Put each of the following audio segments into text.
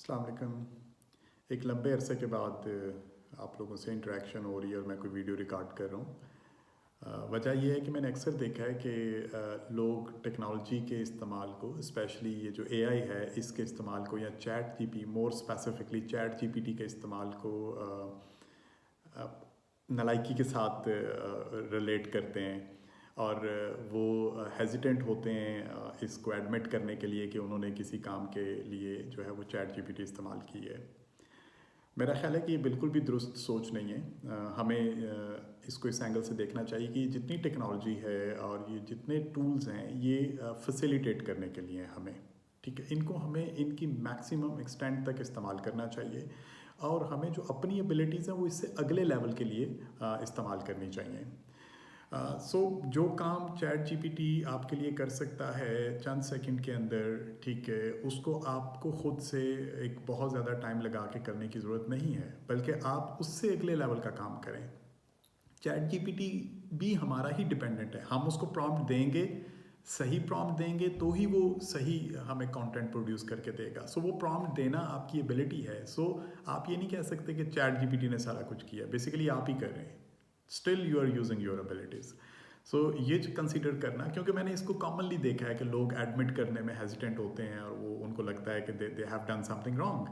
अस्सलाम वालेकुम। एक लंबे अरसे के बाद आप लोगों से इंटरेक्शन हो रही है और मैं कोई वीडियो रिकॉर्ड कर रहा हूँ। वजह यह है कि मैंने अक्सर देखा है कि लोग टेक्नोलॉजी के इस्तेमाल को, स्पेशली ये जो एआई है इसके इस्तेमाल को, या chat GP, more specifically chat GPT के इस्तेमाल को नालायकी के साथ रिलेट करते हैं और वो हेजिटेंट होते हैं इसको एडमिट करने के लिए कि उन्होंने किसी काम के लिए जो है वो चैट जीपीटी इस्तेमाल की है। मेरा ख्याल है कि ये बिल्कुल भी दुरुस्त सोच नहीं है। हमें इसको इस एंगल से देखना चाहिए कि जितनी टेक्नोलॉजी है और ये जितने टूल्स हैं ये फैसिलिटेट करने के लिए हमें, ठीक है, इनको हमें इनकी मैक्सिमम एक्सटेंट तक इस्तेमाल करना चाहिए और हमें जो अपनी एबिलिटीज़ हैं वो इससे अगले लेवल के लिए इस्तेमाल करनी चाहिए। जो काम चैट जीपीटी आपके लिए कर सकता है चंद सेकंड के अंदर, ठीक है, उसको आपको ख़ुद से एक बहुत ज़्यादा टाइम लगा के करने की ज़रूरत नहीं है, बल्कि आप उससे अगले लेवल का काम करें। चैट जीपीटी भी हमारा ही डिपेंडेंट है। हम उसको प्रॉम्प्ट देंगे, सही प्रॉम्प्ट देंगे तो ही वो सही हमें कंटेंट प्रोड्यूस करके देगा। वो प्रॉम्प्ट देना आपकी एबिलिटी है। आप ये नहीं कह सकते कि चैट जीपीटी ने सारा कुछ किया, बेसिकली आप ही कर रहे हैं। Still you are using your abilities. ये कंसिडर करना, क्योंकि मैंने इसको कॉमनली देखा है कि लोग एडमिट करने में हेजिटेंट होते हैं और वो उनको लगता है कि they have done something wrong,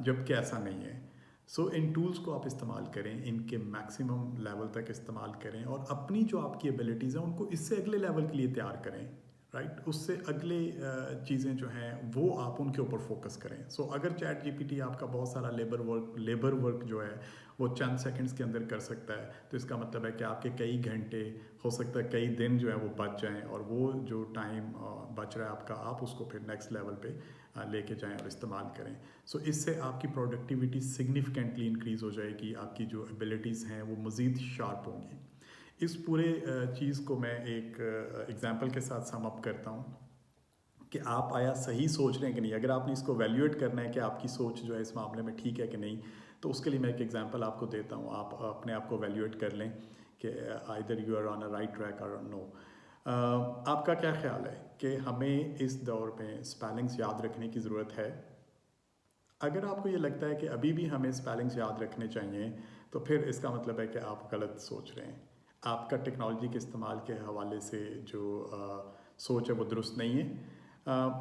जबकि ऐसा नहीं है। इन टूल्स को आप इस्तेमाल करें, इनके मैक्सिमम लेवल तक इस्तेमाल करें और अपनी जो आपकी एबिलिटीज़ हैं उनको इससे अगले लेवल के लिए तैयार करें, राइट। उससे अगले चीज़ें जो हैं वो आप उनके ऊपर फोकस करें। अगर चैट जीपीटी आपका बहुत सारा लेबर वर्क जो है वो चंद सेकंड्स के अंदर कर सकता है, तो इसका मतलब है कि आपके कई घंटे, हो सकता है कई दिन जो है वो बच जाएं और वो जो टाइम बच रहा है आपका, आप उसको फिर नेक्स्ट लेवल पे लेके जाएं और इस्तेमाल करें। इससे आपकी प्रोडक्टिविटी सिग्निफिकेंटली इंक्रीज़ हो जाएगी, आपकी जो एबिलिटीज़ हैं वो मज़ीद शार्प होंगी। इस पूरे चीज़ को मैं एक एग्जांपल के साथ सम अप करता हूँ कि आप आया सही सोच रहे हैं कि नहीं। अगर आपने इसको वैल्यूएट करना है कि आपकी सोच जो है इस मामले में ठीक है कि नहीं, तो उसके लिए मैं एक एग्जांपल आपको देता हूँ। आप अपने आप को वैल्यूएट कर लें कि either you are on a right track और नो। आपका क्या ख्याल है कि हमें इस दौर में स्पेलिंग्स याद रखने की ज़रूरत है? अगर आपको ये लगता है कि अभी भी हमें स्पेलिंग्स याद रखने चाहिए, तो फिर इसका मतलब है कि आप गलत सोच रहे हैं। आपका टेक्नोलॉजी के इस्तेमाल के हवाले से जो सोच है वो दुरुस्त नहीं है।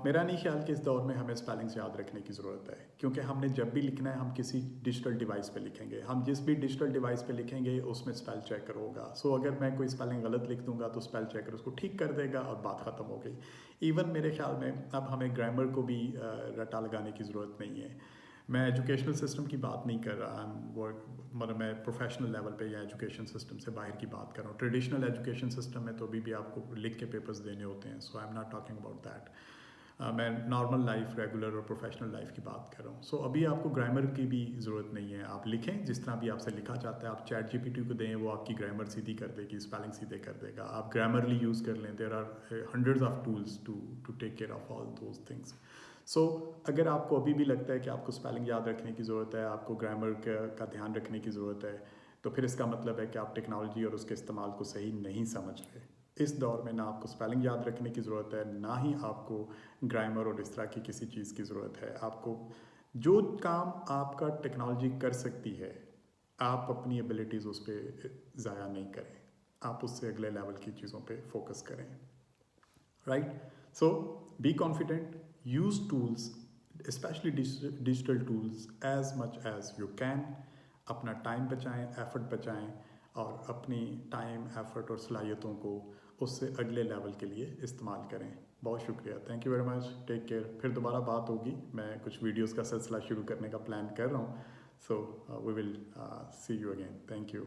मेरा नहीं ख्याल कि इस दौर में हमें स्पेलिंग्स याद रखने की ज़रूरत है, क्योंकि हमने जब भी लिखना है हम किसी डिजिटल डिवाइस पे लिखेंगे। हम जिस भी डिजिटल डिवाइस पे लिखेंगे उसमें स्पेल चेकर होगा। अगर मैं कोई स्पेलिंग गलत लिख दूंगा तो स्पेल चेकर उसको ठीक कर देगा और बात ख़त्म हो गई। इवन मेरे ख्याल में अब हमें ग्रामर को भी रटा लगाने की ज़रूरत नहीं है। मैं एजुकेशनल सिस्टम की बात नहीं कर रहा, मतलब मैं प्रोफेशनल लेवल पे या एजुकेशन सिस्टम से बाहर की बात कर रहा हूँ। ट्रेडिशनल एजुकेशन सिस्टम में तो अभी भी आपको लिख के पेपर्स देने होते हैं। I am not talking about that. मैं नॉर्मल लाइफ, रेगुलर और प्रोफेशनल लाइफ की बात कर रहा हूँ। अभी आपको ग्रामर की भी ज़रूरत नहीं है। आप लिखें जिस तरह भी आपसे लिखा जाता है, आप चैट जीपीटी को दें, वो आपकी ग्रामर सीधी कर देगी, स्पेलिंग सीधे कर देगा। आप ग्रामरली यूज़ कर लें। There are hundreds of tools to take care of all those things. अगर आपको अभी भी लगता है कि आपको स्पेलिंग याद रखने की ज़रूरत है, आपको ग्रामर का ध्यान रखने की ज़रूरत है, तो फिर इसका मतलब है कि आप टेक्नोलॉजी और उसके इस्तेमाल को सही नहीं समझ रहे। इस दौर में ना आपको स्पेलिंग याद रखने की ज़रूरत है, ना ही आपको ग्रामर और इस तरह की किसी चीज़ की ज़रूरत है। आपको जो काम आपका टेक्नोलॉजी कर सकती है, आप अपनी एबिलिटीज़ उस पर ज़ाया नहीं करें। आप उससे अगले लेवल की चीज़ों पे फोकस करें, right. Be confident, use tools, specially digital tools as much as you can. अपना टाइम बचाएं, एफर्ट बचाएं और अपनी टाइम, एफर्ट और सलाहियतों को उससे अगले लेवल के लिए इस्तेमाल करें। बहुत शुक्रिया, thank you very much, take care. फिर दोबारा बात होगी। मैं कुछ वीडियोस का सिलसिला शुरू करने का प्लान कर रहा हूँ। We will see you again. Thank you.